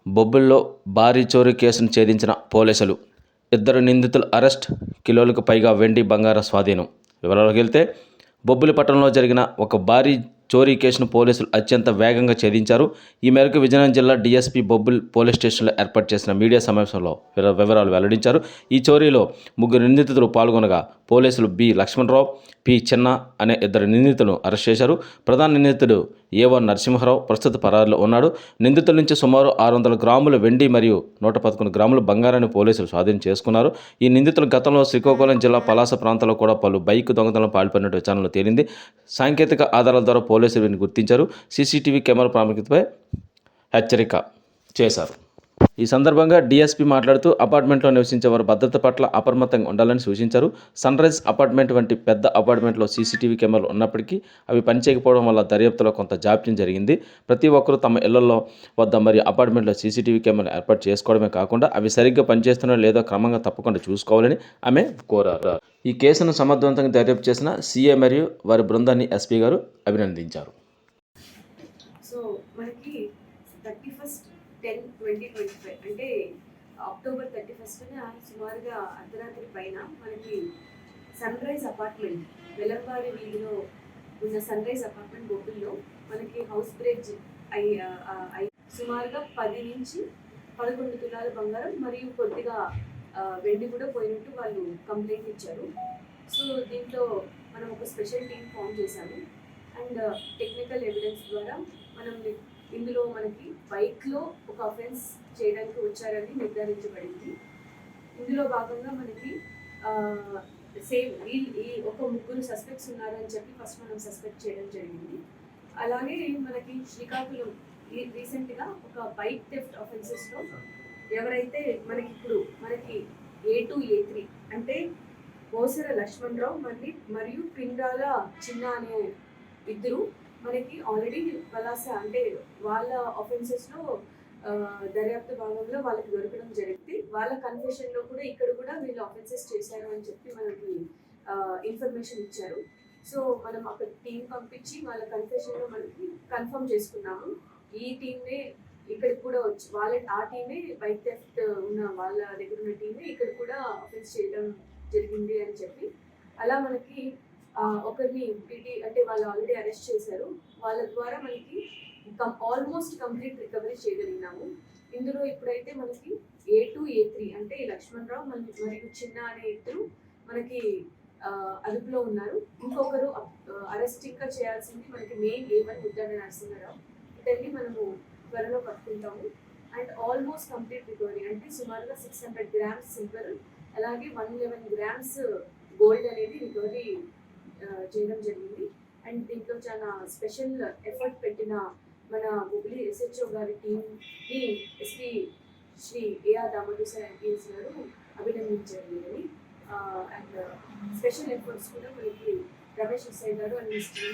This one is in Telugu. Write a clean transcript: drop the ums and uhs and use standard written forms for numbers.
బొబ్బిలిలో భారీ చోరీ కేసును ఛేదించిన పోలీసులు. 2 నిందితులు అరెస్ట్. కిలోలకు పైగా వెండి, బంగారం స్వాధీనం. వివరాల్లోకి వెళ్తే, బొబ్బిలి పట్టణంలో జరిగిన ఒక భారీ చోరీ కేసును పోలీసులు అత్యంత వేగంగా ఛేదించారు. ఈ మేరకు విజయనగరం జిల్లా డీఎస్పీ బొబ్బిలి పోలీస్ స్టేషన్లో ఏర్పాటు చేసిన మీడియా సమావేశంలో వివరాలు వెల్లడించారు. ఈ చోరీలో 3 నిందితులు పాల్గొనగా పోలీసులు బి లక్ష్మణరావు, పి చిన్న అనే 2 నిందితులను అరెస్ట్ చేశారు. ప్రధాన నిందితుడు ఏ1 నరసింహారావు ప్రస్తుత పరారీలో ఉన్నాడు. నిందితుల నుంచి సుమారు 600 గ్రాముల వెండి మరియు 111 గ్రాముల బంగారాన్ని పోలీసులు స్వాధీనం చేసుకున్నారు. ఈ నిందితులు గతంలో శ్రీకాకుళం జిల్లా పలాస ప్రాంతంలో కూడా పలు బైక్ దొంగతనాలకు పాల్పడినట్టు విచారణలో తేలింది. సాంకేతిక ఆధారాల ద్వారా పోలీసులు వీరిని గుర్తించారు. సీసీటీవీ కెమెరా ప్రాముఖ్యతపై హెచ్చరిక చేశారు. ఈ సందర్భంగా డీఎస్పీ మాట్లాడుతూ అపార్ట్మెంట్లో నివసించే వారు భద్రత పట్ల అప్రమత్తంగా ఉండాలని సూచించారు. సన్ రైజ్ అపార్ట్మెంట్ వంటి పెద్ద అపార్ట్మెంట్లో సీసీటీవీ కెమెరాలు ఉన్నప్పటికీ అవి పనిచేయకపోవడం వల్ల దర్యాప్తులో కొంత జాప్యం జరిగింది. ప్రతి ఒక్కరూ తమ ఇళ్లలో వద్ద మరియు అపార్ట్మెంట్లో సీసీటీవీ కెమెరాలు ఏర్పాటు చేసుకోవడమే కాకుండా అవి సరిగ్గా పనిచేస్తున్నాయో లేదో క్రమంగా తప్పకుండా చూసుకోవాలని ఆమె కోరారు. ఈ కేసును సమర్థవంతంగా దర్యాప్తు చేసిన సీఏ మరియు వారి బృందాన్ని ఎస్పీ గారు అభినందించారు. సో మనకి 31/10/2025 అంటే అక్టోబర్ 31న సుమారుగా అర్ధరాత్రి పైన మనకి సన్ రైజ్ అపార్ట్మెంట్ వెలంబారి వీధిలో ఉన్న సన్ రైజ్ అపార్ట్మెంట్ బొబ్బిల్లో మనకి హౌస్ బ్రేక్ అయి సుమారుగా 10 నుంచి 11 తులాల బంగారం మరియు కొద్దిగా వెండి కూడా పోయినట్టు వాళ్ళు కంప్లైంట్ ఇచ్చారు. సో దీంట్లో మనం ఒక స్పెషల్ టీం ఫామ్ చేశాము అండ్ టెక్నికల్ ఎవిడెన్స్ ద్వారా మనం ఇందులో మనకి బైక్లో ఒక అఫెన్స్ చేయడానికి వచ్చారని నిర్ధారించబడింది. ఇందులో భాగంగా మనకి సేమ్ ఈ ఒక 3 సస్పెక్ట్స్ ఉన్నారని చెప్పి ఫస్ట్ మనం సస్పెక్ట్ చేయడం జరిగింది. అలాగే మనకి శ్రీకాకుళం రీసెంట్గా ఒక బైక్ థెఫ్ట్ అఫెన్సెస్లో ఎవరైతే మనకి A2 A3 అంటే బోసర లక్ష్మణరావు మరియు పిండాల చిన్న అనే 2 మనకి ఆల్రెడీ పలాస అంటే వాళ్ళ ఆఫెన్సెస్లో దర్యాప్తు భాగంలో వాళ్ళకి దొరకడం జరిగింది. వాళ్ళ కన్ఫెషన్లో కూడా ఇక్కడ కూడా వీళ్ళు ఆఫెన్సెస్ చేశారు అని చెప్పి మనకి ఇన్ఫర్మేషన్ ఇచ్చారు. సో మనం అక్కడ టీం పంపించి వాళ్ళ కన్ఫెషన్లో మనకి కన్ఫర్మ్ చేసుకున్నాము. ఈ టీంనే ఇక్కడికి కూడా వచ్చి ఆ టీమే బైక్ థెఫ్ట్ ఉన్న వాళ్ళ దగ్గర ఉన్న టీమే ఇక్కడ కూడా అఫెన్స్ చేయడం జరిగింది అని చెప్పి అలా మనకి ఒకరిని పీటీ అంటే వాళ్ళు ఆల్రెడీ అరెస్ట్ చేశారు. వాళ్ళ ద్వారా మనకి ఆల్మోస్ట్ కంప్లీట్ రికవరీ చేయగలిగినాము. ఇందులో ఇప్పుడైతే మనకి A2 A3 అంటే లక్ష్మణరావు మరియు చిన్న అనే 2 మనకి అదుపులో ఉన్నారు. ఇంకొకరు అరెస్ట్ ఇంకా చేయాల్సింది మనకి మెయిన్ A1 ముద్దాడ నరసింహారావు. ఇతన్ని మనము త్వరలో పట్టుకుంటాము. అండ్ ఆల్మోస్ట్ కంప్లీట్ రికవరీ అంటే సుమారుగా 600 గ్రామ్స్ సిల్వర్ అలాగే 111 గ్రామ్స్ గోల్డ్ అనేది రికవరీ చేయడం జరిగింది. అండ్ దీంట్లో చాలా స్పెషల్ ఎఫర్ట్ పెట్టిన మన బొబ్బిలి SHO గారి టీంని SP Shri AR Damodar IPS గారు అభినందించారు. అండ్ స్పెషల్ ఎఫర్ట్స్ కూడా మనకి రమేష్ SI గారు అండ్ మిస్టర్